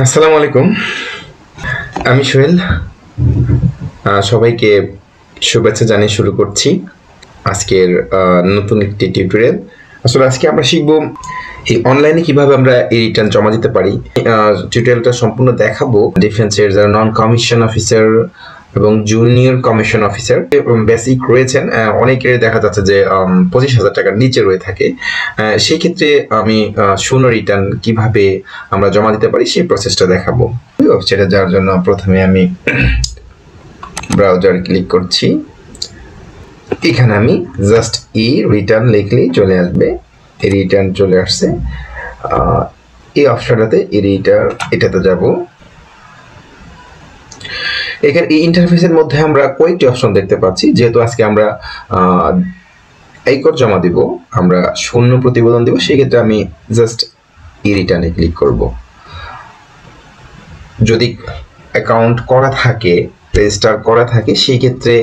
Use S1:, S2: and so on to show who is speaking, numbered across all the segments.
S1: আসসালামু আলাইকুম। আমি সোহেল। সবাইকে শুভেচ্ছা জানিয়ে শুরু করছি আজকের নতুন একটি টিউটোরিয়াল। আসলে আজকে আমরা শিখব এই অনলাইনে কিভাবে আমরা এই রিটার্ন জমা দিতে পারি। টিউটোরিয়ালটা সম্পূর্ণ দেখাবো ডিফেন্সের যারা নন কমিশন অফিসার এবং জুনিয়র কমিশন অফিসার বেসিক রয়েছেন, অনেকের দেখা যাচ্ছে যে 25,000 টাকার নিচে রয়ে থাকে। সেই ক্ষেত্রে আমি শূন্য রিটার্ন কিভাবে আমরা জমা দিতে পারি সেই প্রসেসটা দেখাবো। সেটা যার জন্য প্রথমে আমি ব্রাউজার ক্লিক করছি। এখানে আমি জাস্ট রিটার্ন লিখলেই চলে আসবে। রিটার্ন চলে আসছে। এই অপশনটাতে এটাতে যাব। এখানে এই ইন্টারফেসের মধ্যে আমরা কয়েকটি অপশন দেখতে পাচ্ছি। যেহেতু আজকে আমরা আয়কর জমা দিব, আমরা শূন্য প্রতিবেদন দিব, সেক্ষেত্রে আমি জাস্ট রিটার্নে ক্লিক করব। যদি অ্যাকাউন্ট করা থাকে, রেজিস্টার করা থাকে, সেই ক্ষেত্রে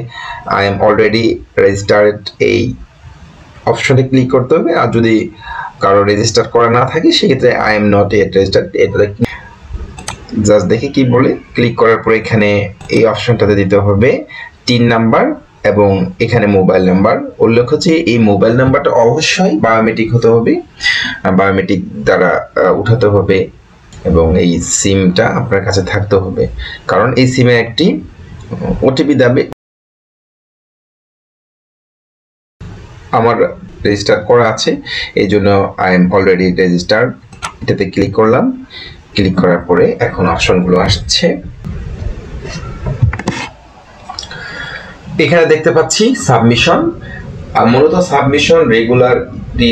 S1: আই এম অলরেডি রেজিস্টার্ড এই অপশনে ক্লিক করতে হবে। আর যদি কারো রেজিস্টার করা না থাকে সেক্ষেত্রে I am not yet registered এটা জাস্ট দেখে কি বলে ক্লিক করার পরে এখানে এই অপশনটাতে দিতে হবে টিন নাম্বার এবং এখানে মোবাইল নাম্বার। উল্লেখ হচ্ছে এই মোবাইল নাম্বারটা অবশ্যই বায়োমেট্রিক হতে হবে, বায়োমেট্রিক দ্বারা উঠাতে হবে এবং এই সিমটা আপনার কাছে থাকতে হবে, কারণ এই সিমে একটি ওটিপি যাবে। আমার রেজিস্টার করা আছে, এই জন্য আই এম অলরেডি রেজিস্টার্ড। এটাতে ক্লিক করলাম। ক্লিক করার পরে এখন অপশনগুলো আসছে। এখানে দেখতে পাচ্ছি সাবমিশন। মূলত সাবমিশন রেগুলার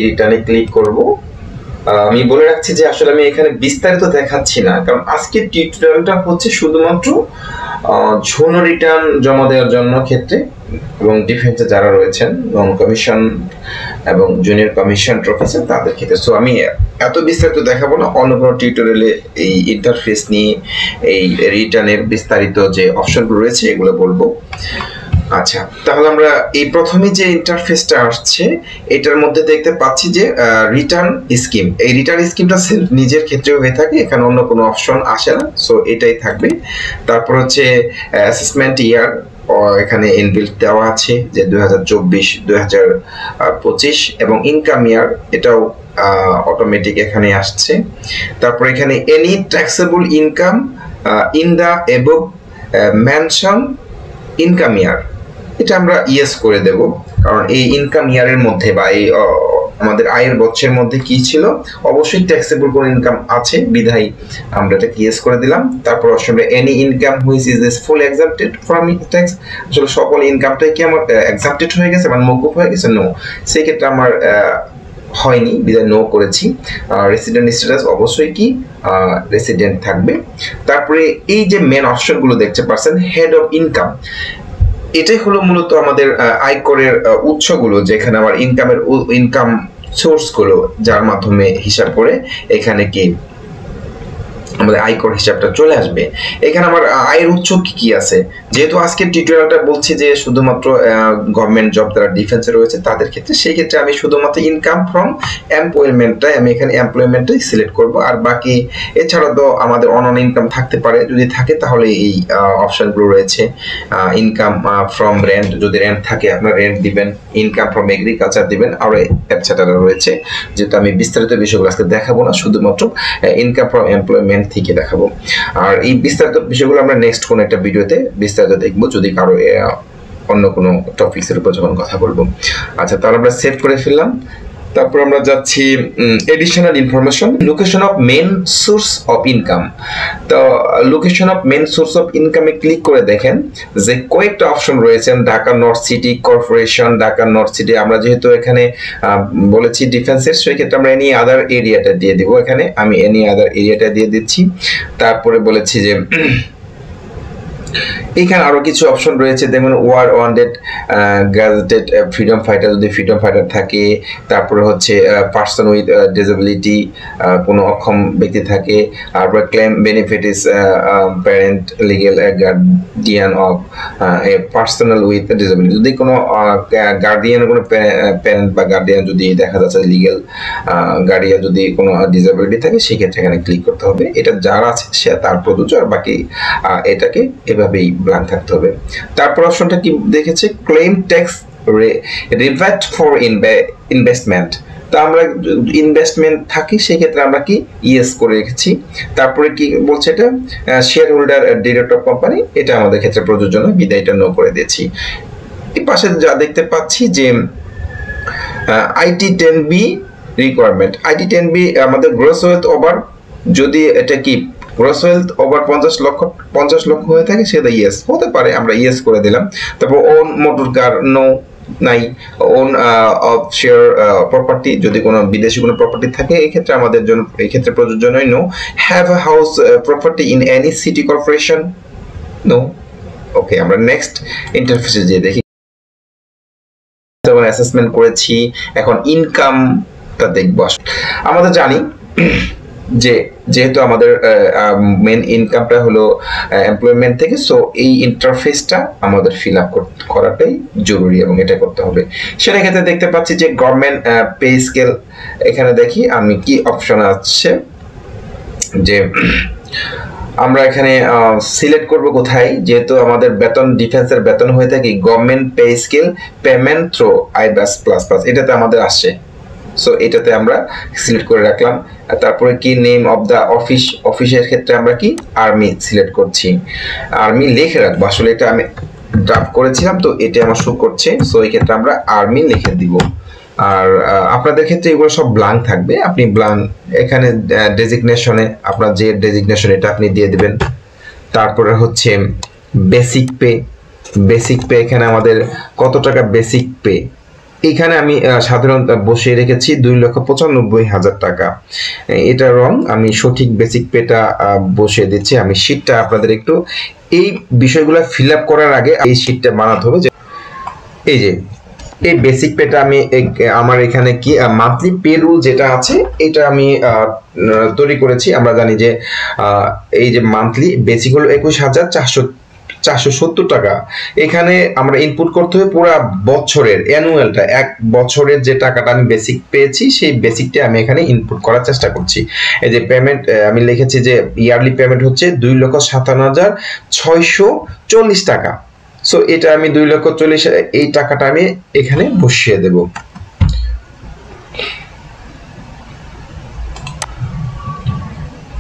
S1: রিটার্নে ক্লিক করব। আমি বলে রাখছি যে আসলে আমি এখানে বিস্তারিত দেখাচ্ছি না, কারণ আজকের টিউটোরিয়ালটা হচ্ছে শুধুমাত্র শূন্য রিটার্ন জমা দেওয়ার জন্য ক্ষেত্রে এবং ডিফেন্সে যারা রয়েছেন নন কমিশন এবং জুনিয়র কমিশন অফিসার তাদের ক্ষেত্রে। সো আমি এত বিস্তারিত দেখাবো না। অন্য কোনো টিউটোরিয়ালে এই ইন্টারফেস নিয়ে এই রিটার্নের বিস্তারিত যে অপশনগুলো রয়েছে এগুলো বলবো। আচ্ছা, তাহলে আমরা এই প্রথমে যে ইন্টারফেসটা আসছে এটার মধ্যে দেখতে পাচ্ছি যে রিটার্ন স্কিম। এই রিটার্ন স্কিমটা নিজের ক্ষেত্রেও হয়ে থাকে, এখানে অন্য কোনো অপশন আসে না, সো এটাই থাকবে। তারপর হচ্ছে অ্যাসেসমেন্ট ইয়ার, এখানে ইনবিল্ট দেওয়া আছে যে 2024-2025 এবং ইনকাম ইয়ার এটাও অটোমেটিক এখানে আসছে। তারপর এখানে any taxable income in the above mention income year, এটা আমরা ইয়েস করে দেব, কারণ এই ইনকাম ইয়ারের মধ্যে বা এই আমাদের আয়ের বছরের মধ্যে কি ছিল অবশ্যই ট্যাক্সেবল কোন ইনকাম আছে, বিধায় আমরা এটাকে ইয়েস করে দিলাম। তারপর আসলে any income which is this full এক্সাম্পটেড from tax, আসলে সকল ইনকামটাই কি আমার এক্সাম্পটেড হয়ে গেছে মানে মওকুফ হয়ে গেছে? নো, সেই ক্ষেত্রে আমার হয়নি, বিধায় নো করেছি। রেসিডেন্ট স্ট্যাটাস অবশ্যই কি রেসিডেন্ট থাকবে। তারপরে এই যে মেন অপশনগুলো দেখতে পাচ্ছেন হেড অফ ইনকাম, এটাই হলো মূলত আমাদের আয়করের উৎসগুলো, যেখানে আমার ইনকাম সোর্সগুলো যার মাধ্যমে হিসাব করে এখানে কি আমাদের আয়কর হিসাবটা চলে আসবে। এখানে আমার আয়ের উৎস কি কি আছে, যেহেতু আজকের টিউটোরিয়ালটা বলছি যে শুধুমাত্র গভর্নমেন্ট জব যারা ডিফেন্সে রয়েছে তাদের ক্ষেত্রে, সেই ক্ষেত্রে আমি শুধুমাত্র ইনকাম ফ্রম এমপ্লয়মেন্টটাই আমি এখানে এমপ্লয়মেন্টটাই সিলেক্ট করব। আর বাকি এছাড়া তো আমাদের অন ইনকাম থাকতে পারে, যদি থাকে তাহলে এই অপশনগুলো রয়েছে। ইনকাম ফ্রম রেন্ট, যদি রেন্ট থাকে আপনার রেন্ট দিবেন, ইনকাম ফ্রম এগ্রিকালচার দিবেন, আর এটসেট্রা রয়েছে। যেহেতু আমি বিস্তারিত বিষয়গুলো আজকে দেখাবো না, শুধুমাত্র ইনকাম ফ্রম এমপ্লয়মেন্ট থেকে দেখাবো। আর এই বিস্তারিত বিষয়গুলো আমরা নেক্সট কোন একটা ভিডিওতে বিস্তারিত দেখবো, যদি কারো অন্য কোনো টপিকসের উপর যখন কথা বলবো। আচ্ছা, তাহলে আমরা সেভ করে ফেললাম। তারপর আমরা যাচ্ছি additional information, location of main source of income. তো location of main source of ইনকামে ক্লিক করে দেখেন যে কয়েকটা অপশন রয়েছে। Dhaka north city corporation, Dhaka north city, আমরা যেহেতু এখানে বলেছি ডিফেন্সের, সেই ক্ষেত্রে আমরা এনি আদার এরিয়াটা দিয়ে দিব। এখানে আমি এনি আদার এরিয়াটা দিয়ে দিচ্ছি। তারপরে বলেছি যে এখানে আরো কিছু অপশন রয়েছে, যেমন war wanted gazetted freedom fighter, যদি ফ্রিডম ফাইটার থাকে, তারপরে হচ্ছে পার্সন উইথ ডিসেবিলিটি, কোনো অক্ষম ব্যক্তি থাকে, তারপরে claim benefit is parent legal guardian of A personal with disability, যদি কোনো গার্ডিয়ান, কোনো প্যারেন্ট বা গার্ডিয়ান যদি দেখা যাচ্ছে লিগ্যাল গার্ডিয়ান যদি কোনো ডিসেবিলিটি থাকে, সেক্ষেত্রে এখানে ক্লিক করতে হবে। এটা যার আছে সে তার প্রযোজ্য, আর বাকি এটাকে এভাবেই ব্ল্যাঙ্ক থাকতে হবে। তারপর অপশনটা কি দেখেছে, claim tax rivet for investment. তো আমরা ইনভেস্টমেন্ট থাকি, সেক্ষেত্রে আমরা কি ইয়েস করে রেখেছি। তারপরে কি বলছে, এটা share holder director of company, এটা আমাদের ক্ষেত্রে প্রযোজ্য নয়, বিদায়টা নো করে দিয়েছি। এই পাশে যা দেখতে পাচ্ছি যে IT10B রিকোয়ারমেন্ট, IT10B আমাদের গ্রস ওয়েলথ ওভার, যদি এটা কি গ্রস ওয়েলথ ওভার 50 লক্ষ হয়ে থাকে, সেটা ইয়েস হতে পারে, আমরা ইয়েস করে দিলাম। তারপর ওন মোটর কার, নো, নাই। ওন অফ শেয়ার প্রপার্টি, যদি কোনো বিদেশি কোনো প্রপার্টি থাকে, এই ক্ষেত্রে আমাদের জন্য এই ক্ষেত্রে প্রযোজ্য নয়, no. Have a house property in any city corporation, no. Okay, আমরা নেক্সট ইন্টারফেসে যেয়ে দেখি। অ্যাসেসমেন্ট করেছি, এখন ইনকামটা দেখব। আমাদের জানি যে যেহেতু আমাদের মেন ইনকামটা হলো এমপ্লয়মেন্ট থেকে, সো এই ইন্টারফেসটা আমাদের ফিল আপ করাটাই জরুরি এবং এটা করতে হবে। সেটা ক্ষেত্রে দেখতে পাচ্ছি যে গভর্নমেন্ট পে স্কেল, এখানে দেখি আমি কি অপশন আছে, যে আমরা এখানে সিলেক্ট করব কোথায়, যেহেতু আমাদের বেতন ডিফেন্সের বেতন হয়ে থাকে government pay scale payment through আইবাস plus plus, এটাতে আমাদের আসে, সো এটাতে আমরা সিলেক্ট করে রাখলাম। তারপরে কি নেম অফ দা অফিস, অফিসের ক্ষেত্রে আমরা কি আর্মি সিলেক্ট করছি, আর্মি লিখে রাখবো, আসলে এটা আমি ড্রাফট করেছিলাম তো এটা আমার শো করছে, সো এই ক্ষেত্রে আমরা আর্মি লিখে দিব। আর আপনাদের ক্ষেত্রে এগুলো সব ব্ল্যাঙ্ক থাকবে, আপনি ব্ল্যাঙ্ক এখানে ডেজিগনেশনে আপনার যে ডেজিগনেশন এটা আপনি দিয়ে দিবেন। তারপরে হচ্ছে বেসিক পে, বেসিক পে এখানে আমাদের কত টাকা বেসিক পে, এখানে আমি সাধারণত বসিয়ে রেখেছি 2,95,000 টাকা, এটা রং, আমি সঠিক বেসিক পেটা বসিয়ে দিচ্ছি। আমি শীটটা আপনাদের একটু এই বিষয়গুলো ফিল আপ করার আগে এই শীটটা বানাতে হবে, যে এই যে এই বেসিক পেটা আমি আমার এখানে কি মান্থলি পে রুল যেটা আছে এটা আমি তৈরি করেছি। আমরা জানি যে এই যে মান্থলি বেসিক হলো 21,470 টাকা, এখানে আমরা ইনপুট করতে হবে পুরো বছরের অ্যানুয়ালটা, এক বছরের যে টাকাটা আমি বেসিক পেয়েছি সেই বেসিকটা আমি এখানে ইনপুট করার চেষ্টা করছি। এই যে পেমেন্ট আমি লিখেছি যে ইয়ারলি পেমেন্ট হচ্ছে 2,57,640 টাকা, সো এটা আমি 2,40,000 এই টাকাটা আমি এখানে বসিয়ে দেব।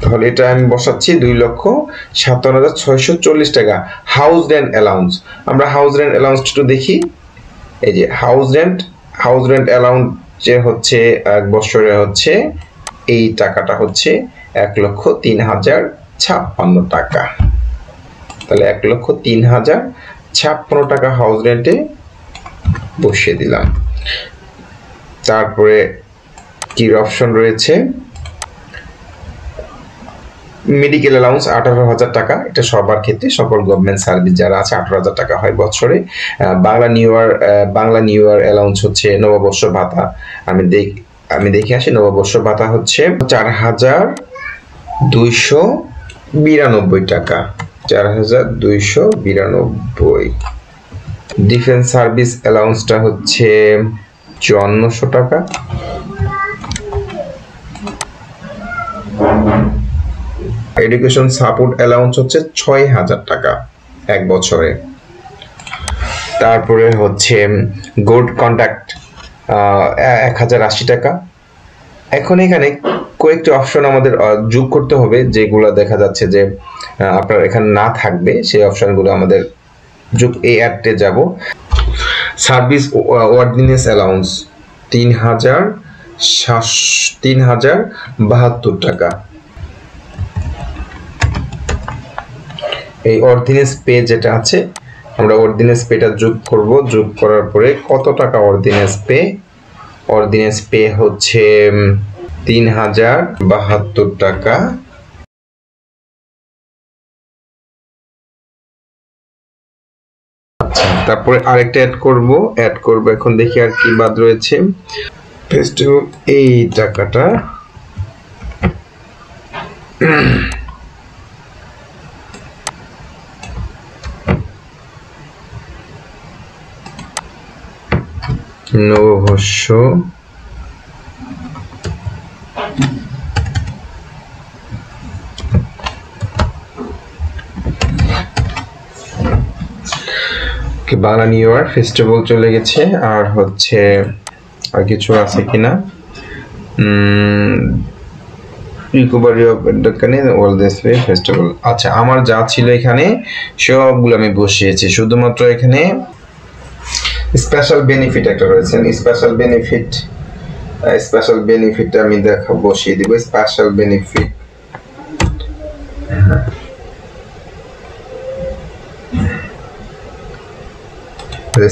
S1: তাহলে এটা আমি বসাচ্ছি 2,57,640 টাকা। হাউস রেন্ট অ্যালাউন্স, আমরা হাউস রেন্ট অ্যালাউন্স একটু দেখি। এই যে হাউস রেন্ট অ্যালাউন্স যে হচ্ছে এক বছরে হচ্ছে এই টাকাটা হচ্ছে 1,03,056 টাকা। তাহলে 1,03,056 টাকা হাউস রেন্টে বসিয়ে দিলাম। তারপরে কি অপশন রয়েছে, মেডিকেল অ্যালাউন্স 18,000 টাকা, এটা সবার ক্ষেত্রে সকল গভর্নমেন্ট সার্ভিস যারা আছে 18,000 টাকা হয় বছরে। বাংলা নিউ ইয়ার অ্যালাউন্স হচ্ছে নববর্ষ ভাতা, আমি দেখে আসি, নববর্ষ ভাতা হচ্ছে 4,292 টাকা, 4,292। ডিফেন্স সার্ভিস অ্যালাউন্সটা হচ্ছে 5,400 টাকা। এডুকেশন সাপোর্ট অ্যালাউন্স হচ্ছে 6,000 টাকা এক বছরে। তারপরে হচ্ছে গুড কন্ডাক্ট 1,080 টাকা। এখন এখানে কয়েকটি অপশন আমাদের যোগ করতে হবে, যেগুলো দেখা যাচ্ছে যে আপনার এখানে না থাকবে, সেই অপশনগুলো আমাদের যোগ অ্যাডে যাব। সার্ভিস অর্ডিন্যান্স অ্যালাউন্স 3,072 টাকা। এই অর্ডিন্যান্স পে যেটা আছে আমরা অর্ডিন্যান্স পেটা যোগ করব, যোগ করার পরে কত টাকা অর্ডিন্যান্স পে হচ্ছে 3,072 টাকা। আচ্ছা, তারপরে আরেকটা অ্যাড করব এখন দেখি আর কি বাদ রয়েছে। ফেস্টিভ্যাল এই টাকাটা নববর্ষ বাংলা নিউ ইয়ার ফেস্টিভ্যাল চলে গেছে। আর হচ্ছে আর কিছু আছে কিনা, recovery of all this festival. আচ্ছা, আমার যা ছিল এখানে সবগুলো আমি বসিয়েছি, শুধুমাত্র এখানে স্পেশাল বেনিফিট একটা রয়েছে। স্পেশাল বেনিফিট আমি বসিয়ে দিব। স্পেশাল বেনিফিট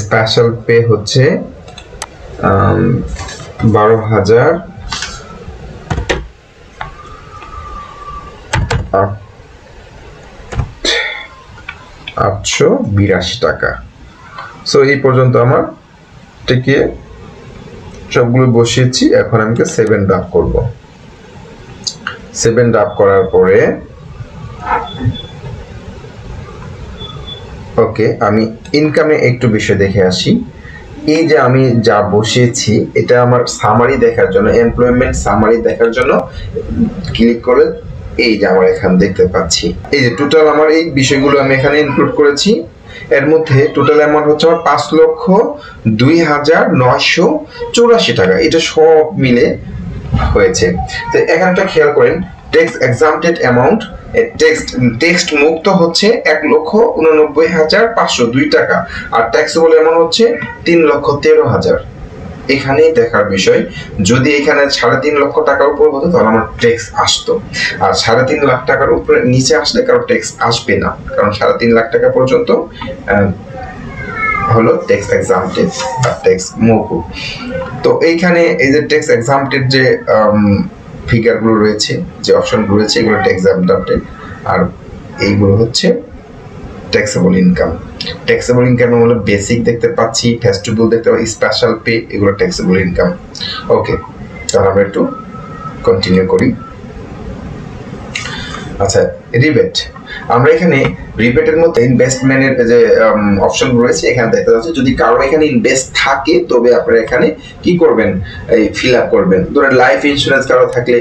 S1: স্পেশাল পে হচ্ছে 12,882 টাকা। সো এই পর্যন্ত আমার টিকে সবগুলো বসিয়েছি। এখন আমি 7 ড্রাফ করব। 7 ড্রাফ করার পরে ওকে, আমি ইনকামে একটু বিষয় দেখে আসি। এই যে আমি যা বসিয়েছি এটা আমার সামারি দেখার জন্য, এমপ্লয়মেন্ট সামারি দেখার জন্য ক্লিক করে এই যে আমার এখানে দেখতে পাচ্ছি এই যে টোটাল আমার এই বিষয়গুলো আমি এখানে ইনক্লুড করেছি। এর মধ্যে টোটাল অ্যামাউন্ট হচ্ছে আমার 5,02,984 টাকা। এটা সব মিলে হয়েছে। তো এখানটা খেয়াল করেন, ট্যাক্স এক্সাম্পটেড অ্যামাউন্ট টেক্সট মুক্ত হচ্ছে 1,89,502 টাকা, আর ট্যাক্সেবল অ্যামাউন্ট হচ্ছে 3,13,000। এখানেই দেখার বিষয়, যদি এখানে 3.5 লক্ষ টাকার উপর হতো তাহলে আমার ট্যাক্স আসতো, আর 3.5 লাখ টাকার উপরে নিচে আসলে কারো ট্যাক্স আসবে না, কারণ 3.5 লাখ টাকা পর্যন্ত হলো ট্যাক্স এক্সাম্পটেড আর ট্যাক্স মওকুফ। তো এইখানে এই যে ট্যাক্স এক্সাম্পটেড যে ফিগারগুলো রয়েছে, যে অপশনগুলো রয়েছে, এগুলো ট্যাক্স এক্সাম্পটেড, আর এইগুলো হচ্ছে ট্যাক্সেবল ইনকাম। ট্যাক্সেবল ইনকাম হলো বেসিক দেখতে পাচ্ছি, ফেস্টিভ্যাল দেখতে পাচ্ছি, স্পেশাল পে, এগুলো ট্যাক্সেবল ইনকাম। ওকে, তাহলে আমরা একটু কন্টিনিউ করি। আচ্ছা, রিবেট। আমরা এখানে রিবেটের মধ্যে ইনভেস্টমেন্টের যে অপশনগুলো রয়েছে এখানে দেখতে পাচ্ছি। যদি কারো এখানে ইনভেস্ট থাকে তবে আপনারা এখানে কি করবেন, এই ফিল আপ করবেন। ধরেন লাইফ ইন্স্যুরেন্স কারো থাকলে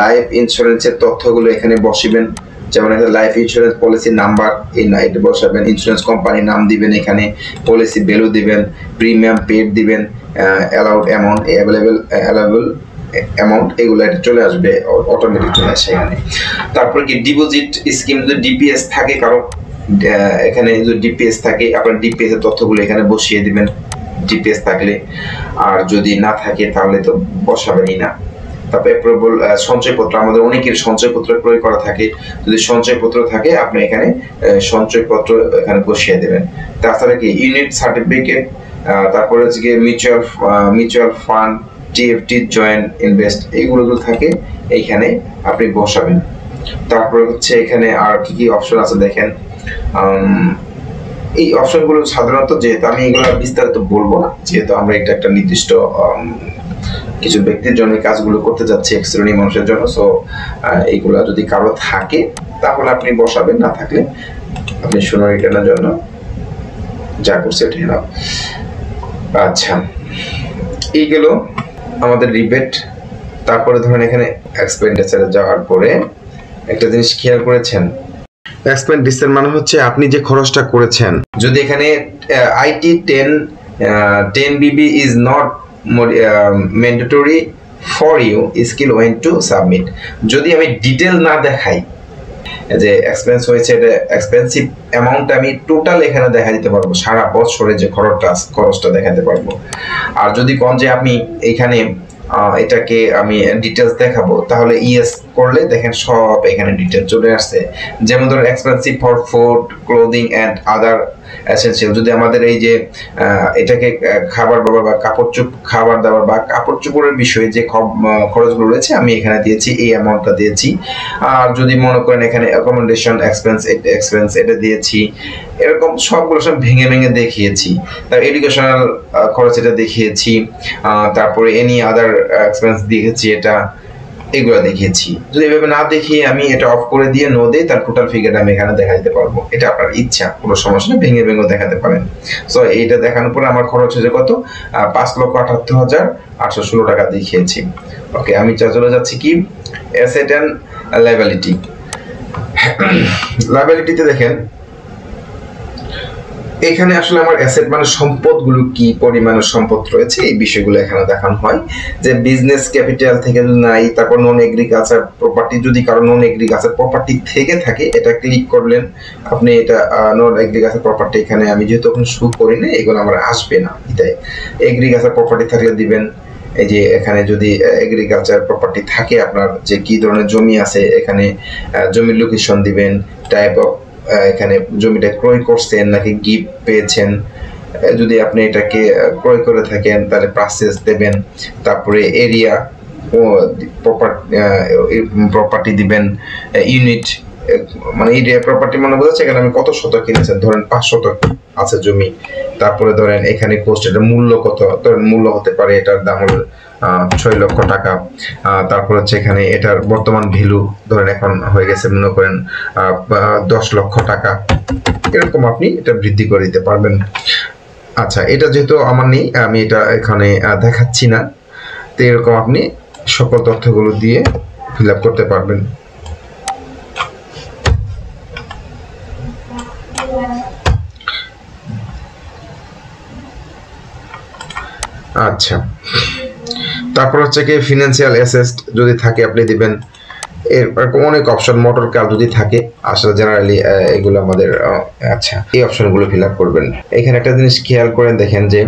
S1: লাইফ ইন্স্যুরেন্সের তথ্যগুলো এখানে বসাবেন। যেমন একটা লাইফ ইন্স্যুরেন্স পলিসি নাম্বার এটা বসাবেন, ইন্স্যুরেন্স কোম্পানির নাম দিবেন, এখানে পলিসি ভ্যালু দিবেন, প্রিমিয়াম পেড দিবেন, অ্যালাউড অ্যামাউন্ট, অ্যালাউয়েবল অ্যামাউন্ট, এগুলো এটা চলে আসবে, অটোমেটিক চলে আসে এখানে। তারপর কি ডিপোজিট স্কিম, যদি ডিপিএস থাকে কারো, এখানে যদি ডিপিএস থাকে আপনার ডিপিএস এর তথ্যগুলো এখানে বসিয়ে দিবেন ডিপিএস থাকলে, আর যদি না থাকে তাহলে তো বসাবেনই না। তারপরে সঞ্চয়পত্র, আমাদের অনেকের সঞ্চয়পত্র প্রয়োগ করা থাকে, যদি সঞ্চয়পত্র থাকে আপনি এখানে সঞ্চয়পত্র এখানে বসিয়ে দেবেন। তাছাড়া কি ইউনিট সার্টিফিকেট, তারপরে হচ্ছে কি mutual fund, TFT, joint invest, এইগুলো থাকে এইখানে আপনি বসাবেন। তারপরে হচ্ছে এখানে আর কি কি অপশন আছে দেখেন। এই অপশনগুলো সাধারণত, যেহেতু আমি এগুলো বিস্তারিত বলবো না, যেহেতু আমরা এটা একটা নির্দিষ্ট কিছু ব্যক্তির জন্য কাজগুলো করতে যাচ্ছি, এক শ্রেণীর মানুষের জন্য। সো এইগুলা যদি কারো থাকে তাহলে আপনি বসাবেন, না থাকলে আপনি শুনে রিটার্নের জন্য যা করছে এটা নাও। আচ্ছা, এইগুলো আমাদের রিবেট। তারপরে ধরেন এখানে এক্সপেন্ডিচারে যাওয়ার পরে একটা জিনিস খেয়াল করেছেন, এক্সপেন্ডিচার মানে হচ্ছে আপনি যে খরচটা করেছেন। যদি এখানে IT 10 BB is not mandatory for you, skill when to submit, যদি আমি ডিটেল না দেখাই যে এক্সপেন্স হয়েছে, এটা এক্সপেন্সিভ অ্যামাউন্ট আমি টোটাল এখানে দেখা দিতে পারবো, সারা বছরে যে খরচটা দেখাতে পারবো। আর যদি কোন যে আপনি এখানে এটাকে আমি ডিটেলস দেখাবো, তাহলে ইয়েস করলে দেখেন সব এখানে ডিটেল চলে আসছে। যেমন ধরুন expensive for food, clothing and other essential. যদি আমাদের এই যে এটাকে খাবার দাবার বা খাবার দাবার বা কাপড় চোপড়ের বিষয়ে যে খরচগুলো রয়েছে আমি এখানে দিয়েছি, এই অ্যামাউন্টটা দিয়েছি। আর যদি মনে করেন এখানে অ্যাকোমোডেশন এক্সপেন্স এটা দিয়েছি, এরকম সবগুলো সব ভেঙে ভেঙে দেখিয়েছি। তার এডুকেশনাল খরচ এটা দেখিয়েছি, তারপরে এনি আদার এক্সপেন্স দিয়েছি, এটা এগুলো দেখিয়েছি। যদি এভাবে না দেখিয়ে আমি এটা অফ করে দিয়ে নো দিই, তার টোটাল ফিগারটা আমি এখানে দেখা দিতে পারবো। এটা আপনার ইচ্ছা, কোনো সমস্যা নেই, ভেঙে ভেঙে দেখাতে পারেন। সো এইটা দেখানোর পরে আমার খরচ হয়েছে কত, 5,78,816 টাকা দেখিয়েছি। ওকে, আমি চলে যাচ্ছি কি অ্যাসেট অ্যান্ড লায়াবিলিটি। লায়াবিলিটিতে দেখেন এখানে আসলে আমার অ্যাসেট মানে সম্পদগুলো কি পরিমাণের সম্পদ রয়েছে এই বিষয়গুলো এখানে দেখানো হয়। যে বিজনেস ক্যাপিটাল থেকে যদি নাই, তারপর নন এগ্রিকালচার প্রপার্টি, যদি কারো নন এগ্রিকালচার প্রপার্টি থেকে থাকে এটা ক্লিক করলেন আপনি, এটা নন এগ্রিকালচার প্রপার্টি এখানে আমি যেহেতু এখন শো করি না, এগুলো আমার আসবে না। তাই এগ্রিকালচার প্রপার্টি থাকলে দিবেন। এই যে এখানে যদি এগ্রিকালচার প্রপার্টি থাকে আপনার, যে কি ধরনের জমি আছে, এখানে জমির লোকেশন দিবেন, টাইপ অফ এখানে জমিটা ক্রয় করছেন নাকি গিফট পেয়েছেন। যদি আপনি এটাকে ক্রয় করে থাকেন তাহলে পারচেজ দেবেন। তারপরে এরিয়া প্রপার্টি দিবেন, ইউনিট মানে এরিয়া প্রপার্টি মানে বোঝাচ্ছে এখানে আমি কত শতক কিনেছেন, ধরেন 5 শতক আছে জমি। তারপরে ধরেন এখানে কোস্ট, এটা মূল্য কত, ধরেন মূল্য হতে পারে এটার দাম হলো 6 লক্ষ টাকা। তারপর হচ্ছে এখানে এটার বর্তমান ভ্যালু ধরেন এখন হয়ে গেছে মনে করেন 10 লক্ষ টাকা। এরকম আপনি এটা বৃদ্ধি করে দিতে পারবেন। আচ্ছা, এটা যেহেতু আমার নেই আমি এটা এখানে দেখাচ্ছি না, তো এরকম আপনি সকল তথ্যগুলো দিয়ে ফিল আপ করতে পারবেন। আচ্ছা, তারপর হচ্ছে কি ফিনান্সিয়াল অ্যাসেট যদি থাকে আপনি দিবেন। এরকম অনেক অপশন, মোটর কার যদি থাকে, আসলে জেনারেলি এগুলো আমাদের আচ্ছা এই অপশনগুলো ফিল আপ করবেন। এখানে একটা জিনিস খেয়াল করেন, দেখেন যে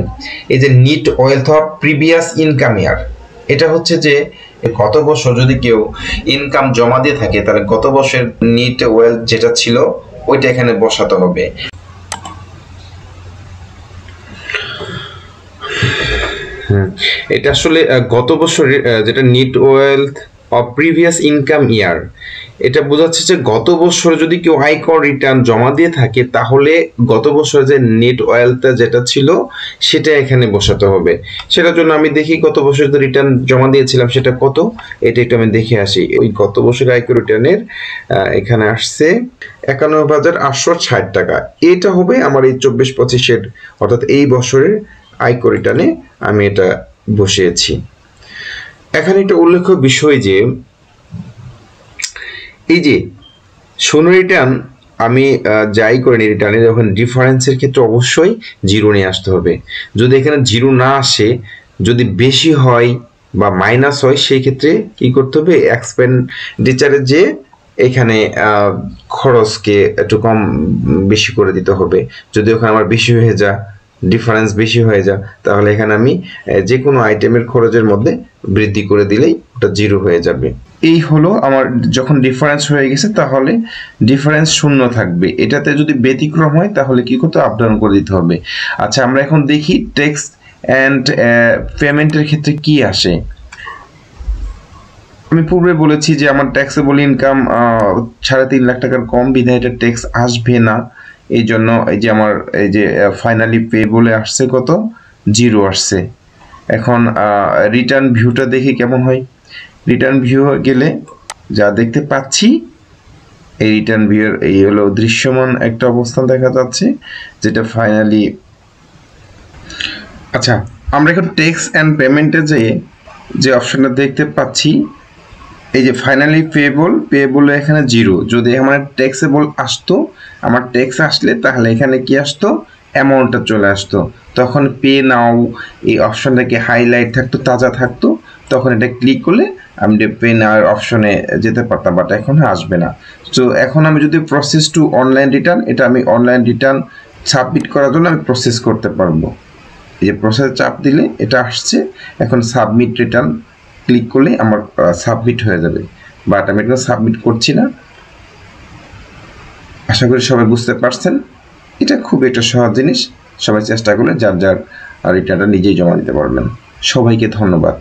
S1: এই যে net wealth of previous income year, এটা হচ্ছে যে গত বছর যদি কেউ ইনকাম জমা দিয়ে থাকে তাহলে গত বছরের নিট ওয়েলথ যেটা ছিল ওইটা এখানে বসাতে হবে। এটা আসলে গত বছরের যেটা net wealth of previous income year, এটা বোঝাচ্ছে যে গত বছর যদি কেউ আয়কর রিটার্ন জমা দিয়ে থাকে তাহলে গত বছর যে নেট ওয়েলথটা যেটা ছিল সেটা এখানে বসাতে হবে। সেটার জন্য আমি দেখি গত বছর যে রিটার্ন জমা দিয়েছিলাম সেটা কত, এটা একটু আমি দেখে আসি। ওই গত বছরের আয়কর রিটার্নের এখানে আসছে 51,860 টাকা। এটা হবে আমার এই 24-25-এর অর্থাৎ এই বছরের আয়কর রিটার্নে আমি এটা বসিয়েছি। এখানে একটা উল্লেখ্য বিষয় যে এই যে শূন্য রিটার্ন আমি যাই করিনি রিটার্নে, যখন ডিফারেন্সের ক্ষেত্রে অবশ্যই জিরো নিয়ে আসতে হবে। যদি এখানে জিরো না আসে, যদি বেশি হয় বা মাইনাস হয়, সেই ক্ষেত্রে কি করতে হবে, এক্সপেন্ডিচারের যে এখানে খরচকে একটু কম বেশি করে দিতে হবে। যদি ওখানে আমার বেশি হয়ে যায়, ডিফারেন্স বেশি হয়ে যায়, তাহলে এখানে আমি যে কোনো আইটেমের খরচের মধ্যে বৃদ্ধি করে দিলেই ওটা জিরো হয়ে যাবে। এই হলো আমার যখন ডিফারেন্স হয়ে গেছে তাহলে ডিফারেন্স শূন্য থাকবে। এটাতে যদি ব্যতিক্রম হয় তাহলে কি করতে, আপ ডাউন করে দিতে হবে। আচ্ছা, আমরা এখন দেখি ট্যাক্স অ্যান্ড পেমেন্টের ক্ষেত্রে কি আসে। আমি পূর্বে বলেছি যে আমার ট্যাক্সেবল ইনকাম 3.5 লাখ টাকার কম, বিধায় এটা ট্যাক্স আসবে না। এই জন্য এই যে আমার এই যে ফাইনালি পে বলে আসছে কত, জিরো আসছে। এখন রিটার্ন ভিউটা দেখি কেমন হয়। রিটার্ন ভিউ গেলে যা দেখতে পাচ্ছি, এই রিটার্ন ভিউর এই হলো দৃশ্যমান একটা অবস্থান দেখা যাচ্ছে যেটা ফাইনালি। আচ্ছা, আমরা এখন ট্যাক্স অ্যান্ড পেমেন্টে যে অপশনটা দেখতে পাচ্ছি, এই যে ফাইনালি পেয়েবল এখানে জিরো। যদি আমার ট্যাক্সেবল আসতো, আমার ট্যাক্স আসলে তাহলে এখানে কি আসতো, অ্যামাউন্টটা চলে আসতো। তখন পে নাও এই অপশনটাকে হাইলাইট থাকতো, তাজা থাকতো, তখন এটা ক্লিক করলে আমি পে নাওয়ার অপশনে যেতে পারতাম, বাট এখন আসবে না। তো এখন আমি যদি প্রসেস টু অনলাইন রিটার্ন, এটা আমি অনলাইন রিটার্ন সাবমিট করার জন্য আমি প্রসেস করতে পারবো। এই যে প্রসেস চাপ দিলে এটা আসছে, এখন সাবমিট রিটার্ন ক্লিক করলে আমার সাবমিট হয়ে যাবে। বাট আমি এটা সাবমিট করছি না। আশা করি সবাই বুঝতে পারছেন। এটা খুব একটা সহজ জিনিস, সবাই চেষ্টা করলে যার রিটার্নটা নিজেই জমা দিতে পারবেন। সবাইকে ধন্যবাদ।